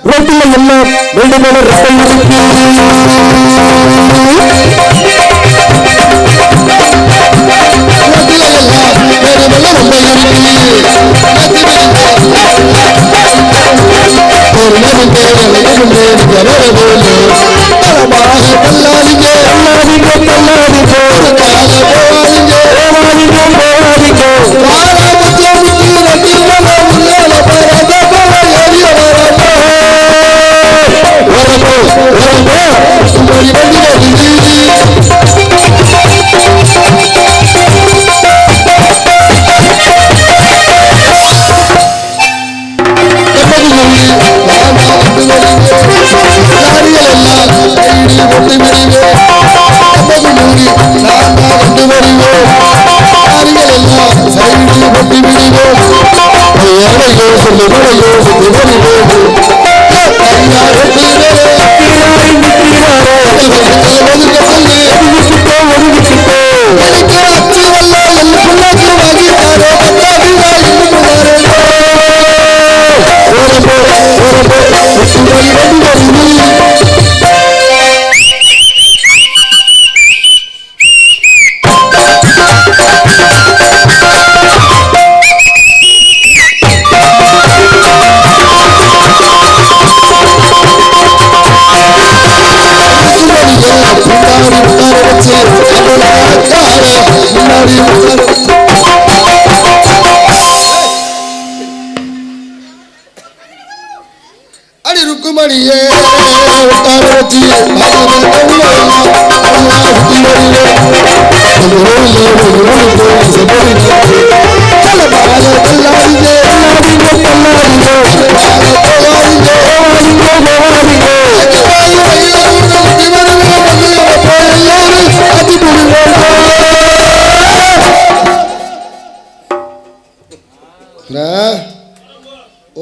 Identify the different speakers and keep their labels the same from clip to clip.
Speaker 1: ரோட்டில் எல்லாம் வேண்டுமான ரசம் இருக்கு.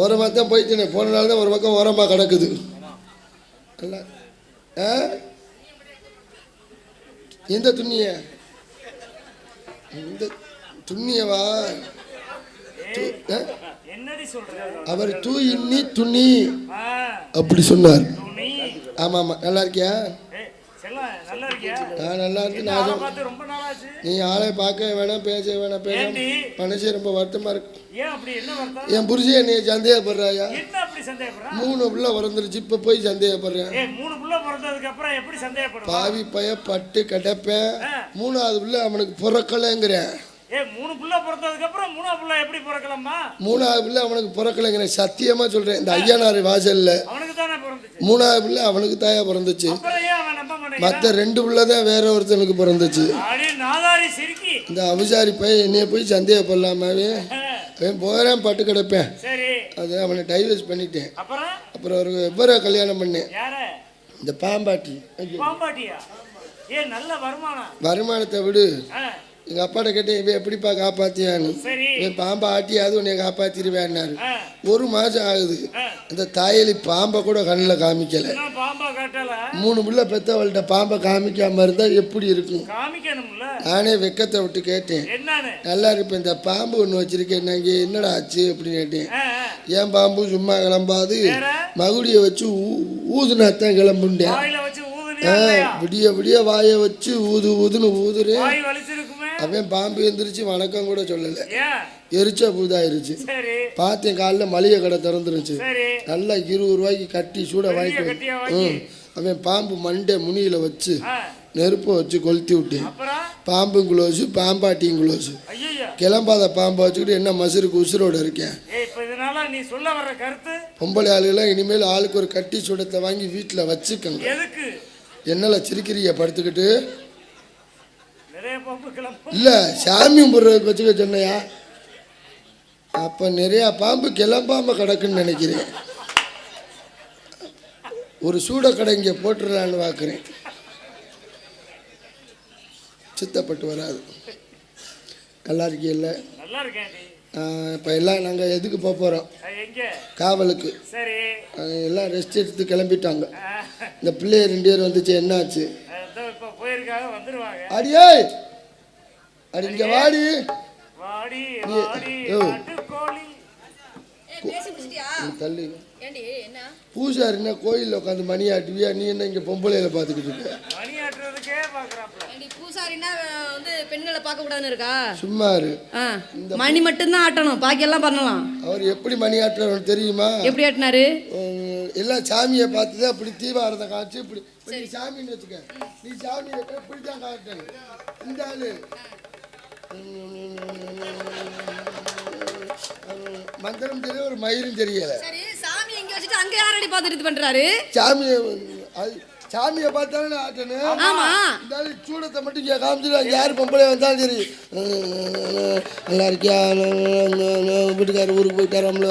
Speaker 1: ஓரமாக தான் போயிட்டு போனனால தான் ஒரு பக்கம் ஓரமாக கிடக்குது. எந்த துணிய இந்த துணியவா அவர் தூ இன்னி துணி அப்படி சொன்னார். ஆமா ஆமா நல்லா இருக்கியா? நல்லா இருக்கு. நீ ஆளை பார்க்க வேணாம், பேச வேணாம், மனசே ரொம்ப வருத்தமா இருக்கு. என் புருஷன் என்னைய சந்தேகப்படுறாயா? 3 பிள்ளை பிறந்துருச்சு, இப்ப போய் சந்தேகப்படுறேன். பாவி பய பட்டு கிடப்பேன். 3வது பிள்ளை அவனுக்கு பிறக்கலைங்கிறேன்.
Speaker 2: 3 பிள்ளை பிறந்ததுக்கு அப்புறம் 3வது பிள்ளை எப்படி பிறக்கலாமா?
Speaker 1: 3வது பிள்ளை அவனுக்கு பிறக்கலைங்கிறேன். சத்தியமா சொல்றேன். இந்த ஐயனார் வாசல்ல 3வது பிள்ளை அவனுக்கு தாயா பிறந்துச்சு. மற்ற 2 பிள்ளை தான் வேற ஒருத்தனுக்கு பிறந்துச்சு. இந்த அபிசாரி பையன் என்னைய போய் சந்தேகப்படலாமாவே அவன் போகிறேன் பட்டு கிடப்பேன். அது அவனை டைவர்ஸ் பண்ணிட்டேன். அப்புறம் ஒரு வெவ்வேறு கல்யாணம் பண்ணேன். இந்த பாம்பாட்டி. வருமானத்தை விடு. எங்கள் அப்பாட்ட கேட்டேன், இவன் எப்படிப்பா காப்பாற்றியான்னு. இவன் பாம்பை ஆட்டியாவது உன்னை காப்பாற்றிடுவேன்னாரு. 1 மாதம் ஆகுது. அந்த தாயலி பாம்பை கூட கண்ணில் காமிக்கலை. 3 பிள்ளை பெற்றவள்கிட்ட பாம்பை காமிக்காம இருந்தால் எப்படி இருக்கும்? நானே வெக்கத்தை விட்டு கேட்டேன், நல்லா இருப்பேன், இந்த பாம்பு ஒன்று வச்சிருக்கேன், நாங்கள் என்னடா ஆச்சு அப்படின்னு கேட்டேன். ஏன் பாம்பு சும்மா கிளம்பாது, மகுடியை வச்சு ஊதுனாத்தான் கிளம்புண்டேன். விடிய விடிய வாயை வச்சு ஊது ஊதுன்னு ஊதுறேன். அவன் பாம்பு எந்திரிச்சு வணக்கம் கூட சொல்லலை, எரிச்சா பூதாயிருச்சு. பார்த்தேன் காலைல மளிகை கடை திறந்துருச்சு. நல்லா 20 ரூபாய்க்கு கட்டி சூட வாங்கிட்டு அவன் பாம்பு மண்டை முனியில வச்சு நெருப்பை வச்சு கொளுத்தி விட்டேன். பாம்பும் குளோஸு பாம்பாட்டியும் குளோஸு. கிளம்பாத பாம்பை வச்சுக்கிட்டு என்ன மசுருக்கு உசுரோட இருக்கேன். பொம்பளை ஆளுகளாம் இனிமேல் ஆளுக்கு ஒரு கட்டி சூடத்தை வாங்கி வீட்டில் வச்சுக்கோங்க. என்னெல்லாம் சிரிக்கிறிய படுத்துக்கிட்டு? இல்லை சாமி கும்பிட்றதுக்கு வச்சுக்க சொன்னையா? அப்போ நிறையா பாம்பு கிளம்பாம கிடக்குன்னு நினைக்கிறேன். ஒரு சூட கடை இங்கே போட்டுடலான்னு பார்க்குறேன். சித்தப்பட்டு வராது. நல்லா இருக்கீல்ல? இப்போ எல்லாம் நாங்கள் எதுக்கு போக போகிறோம்? காவலுக்கு. எல்லாம் ரெஸ்ட் எடுத்து கிளம்பிட்டாங்க. இந்த பிள்ளைய 2 பேர் வந்துச்சு, என்னாச்சு? அடியே அடி இங்க வாடி. தள்ளி
Speaker 3: ஏண்டி என்ன
Speaker 1: பூசாரின்னா கோயிலில் உட்காந்து மணி ஆட்டுவியா, நீ என்ன இங்கே பொம்பளையில பார்த்துக்கிட்டு இருக்க?
Speaker 2: மணி ஆட்டுறதுக்கே பாக்குறாப்ல.
Speaker 3: ஏண்டி பூசாரின்னா வந்து பெண்களை பார்க்க கூடாதுன்னு இருக்கா?
Speaker 1: சும்மா இரு.
Speaker 3: மணி மட்டும்தான் ஆட்டணும், பாக்கி எல்லாம் பண்ணலாம்.
Speaker 1: அவர் எப்படி மணி ஆட்டுறவர் தெரியுமா?
Speaker 3: எப்படி ஆட்டினாரு?
Speaker 1: எல்லாம் சாமியை பார்த்து தான் இப்படி தீபாரத்தை காய்ச்சி இப்படி நீ சாமின்னு வச்சுக்க, நீ சாமியை இப்படி தான் காட்டணும். இந்த ஆளு மந்திரம் தெரிய ஒரு மயிரும் தெரியல.
Speaker 3: சரி, சாமி எங்க வச்சுட்டு அங்க யாரடி பார்த்துட்டு இது பண்றாரு?
Speaker 1: சாமியை பார்த்தாலும் ஆட்டணும்.
Speaker 3: ஆமா,
Speaker 1: இந்த ஆளு சூடத்தை மட்டும் இங்கே காமிச்சிட்டு யார் பொம்பளை வந்தாலும் சரி, நல்லா இருக்கியா, வீட்டுக்காரர் ஊருக்கு போயிட்டாராம்ல,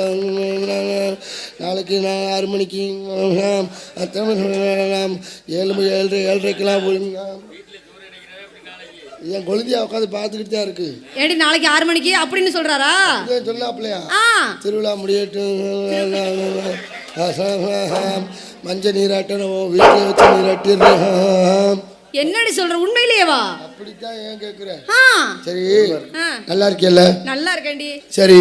Speaker 1: நாளைக்கு நான் 6 மணிக்கு 7:30 போயிருங்க. என் குழந்தையா உட்காந்து பார்த்துக்கிட்டு தான் இருக்கு.
Speaker 3: ஏடி நாளைக்கு 6 மணிக்கு அப்படின்னு சொல்றாரா?
Speaker 1: சொல்லாப்லையா? திருவிழா முடியட்டும், மஞ்சள் நீராட்டணும், வீட்டில் வச்சு நீராட்டிடுறேன்.
Speaker 3: என்னடி சொல்ற, உண்மையிலேயேவா?
Speaker 1: அப்படித்தான் ஏன் கேட்குற? சரி, நல்லா இருக்கியல்ல?
Speaker 3: நல்லா இருக்கேன்டி.
Speaker 1: சரி,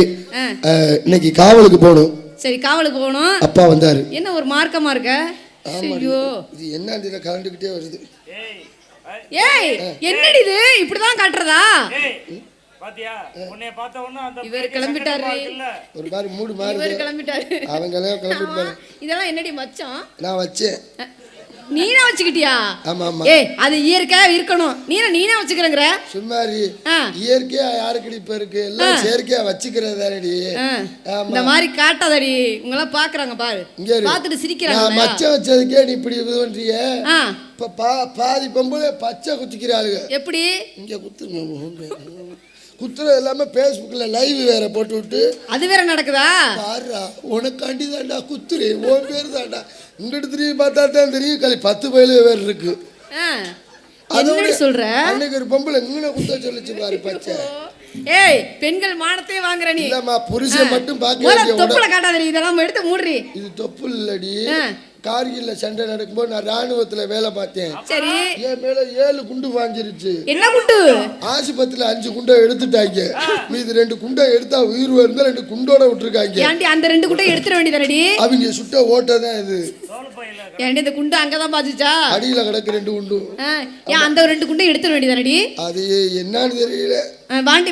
Speaker 1: இன்னைக்கு காவலுக்கு போகணும்.
Speaker 3: சரி, காவலுக்கு போகணும்.
Speaker 1: அப்பா வந்தாரு.
Speaker 3: என்ன ஒரு மார்க்கமா இருக்க? ஐயோ,
Speaker 1: இது என்ன தெரியல, கரண்டுக்கிட்டே வருது.
Speaker 3: ஏய், என்னடி இது இப்படிதான் காட்டுறதா?
Speaker 2: பாத்தியா, உன்னை பார்த்த உடனே அந்த
Speaker 3: இவர் கிளம்பிட்டாரு.
Speaker 1: ஒரு மாதிரி மூடு மாதிரி
Speaker 3: இவர் கிளம்பிட்டாரு.
Speaker 1: அவங்க எல்லாம் கிளம்பிட்டாரு.
Speaker 3: இதெல்லாம் என்னடி மச்சான்?
Speaker 1: நான் வச்சேன்.
Speaker 3: நீனா வச்சுக்கிட்டியா?
Speaker 1: ஆமா ஆமா.
Speaker 3: ஏய், அது இயற்கையா இருக்கணும், நீனா வச்சுக்கிறங்கற.
Speaker 1: சும்மாரி இயற்கையா யாருக்கு இப்ப இருக்கு, எல்லாம் செயற்கையா வச்சுக்கிறதானடி.
Speaker 3: இந்த மாதிரி காட்டாதடி, உங்க எல்லாம் பாக்குறாங்க பாரு, பாத்துட்டு சிரிக்கிறாங்க.
Speaker 1: நான் மச்சம் வச்சதுக்கே நீ இப்படி இது பண்றியே. இப்ப பாதி பொம்பளை பச்சை குத்திக்கிறாளுங்க.
Speaker 3: எப்படி? இங்க
Speaker 1: குத்துங்க, குத்துறது எல்லாமே ஃபேஸ்புக்கில் லைவ் வேற போட்டு விட்டு
Speaker 3: அது வேற நடக்குதா?
Speaker 1: பாருடா, உனக்காண்டி தாண்டா குத்துரு, உன் பேர் தாண்டா. இங்கிட்டு திரும்பி பார்த்தா தான் தெரியும், களி 10 பயில வேறு இருக்கு.
Speaker 3: அதோட சொல்ற
Speaker 1: அன்னைக்கு ஒரு பொம்பளை இங்கே குத்த சொல்லிச்சு பாரு பச்சை.
Speaker 3: ஏய், பெண்கள் மானத்தையே வாங்குற நீ.
Speaker 1: இல்லம்மா, புருஷன் மட்டும் பார்க்க
Speaker 3: தொப்புல காட்டாதடி, இதெல்லாம் எடுத்து மூடுறி.
Speaker 1: இது தொப்பு இல்லடி. கார்கில்ல சண்டை நடக்கும்போது நான் ராணுவத்துல வேலை பார்த்தேன்.
Speaker 3: சரி,
Speaker 1: என் மேல 7 குண்டு வாங்கிருச்சு.
Speaker 3: என்ன குண்டு?
Speaker 1: ஆஸ்பத்திரியில 5 குண்டை எடுத்துட்டாங்க. மீது 2 குண்டை எடுத்தா உயிர் வருந்தா 2 குண்டோட விட்டுருக்காங்க.
Speaker 3: ஏன்டி அந்த 2 குண்டை எடுத்துற வேண்டியதானடி?
Speaker 1: அவங்க சுட்ட ஓட்டதான் இது.
Speaker 3: ஏன்டி இந்த குண்டு அங்கதான் பாத்துச்சா?
Speaker 1: அடியில கிடக்கு 2 குண்டு.
Speaker 3: ஏன் அந்த 2 குண்டை எடுத்துற வேண்டியதானடி?
Speaker 1: அது என்னன்னு தெரியல.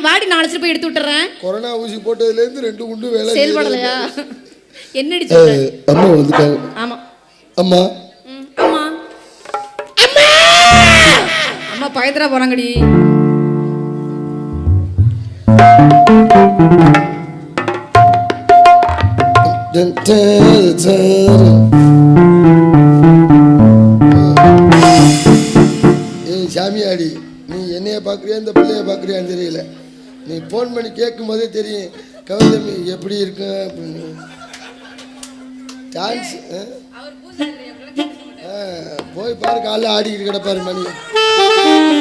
Speaker 3: வாடி நான் அழைச்சிட்டு போய் எடுத்து விட்டுறேன்.
Speaker 1: கொரோனா ஊசி போட்டதுல இருந்து 2 குண்டு வேலை
Speaker 3: செயல்படலையா? என்னடி சொல்ற?
Speaker 1: அம்மா வந்துட்டாங்க.
Speaker 3: ஆமா
Speaker 1: அம்மா.
Speaker 3: அம்மா அம்மா அம்மா பயந்துடா போறாங்கடி.
Speaker 1: ஏய் சாமியாடி, நீ என்னைய பார்க்குறியா இந்த பிள்ளைய பார்க்குறியான்னு தெரியல. நீ ஃபோன் பண்ணி கேட்கும் போதே தெரியும் கௌதமி எப்படி இருக்கு அப்படின்னு. டான்ஸ் போய் பாரு, காலைல ஆடிக்கிட்டு கிடப்பாரு மணி.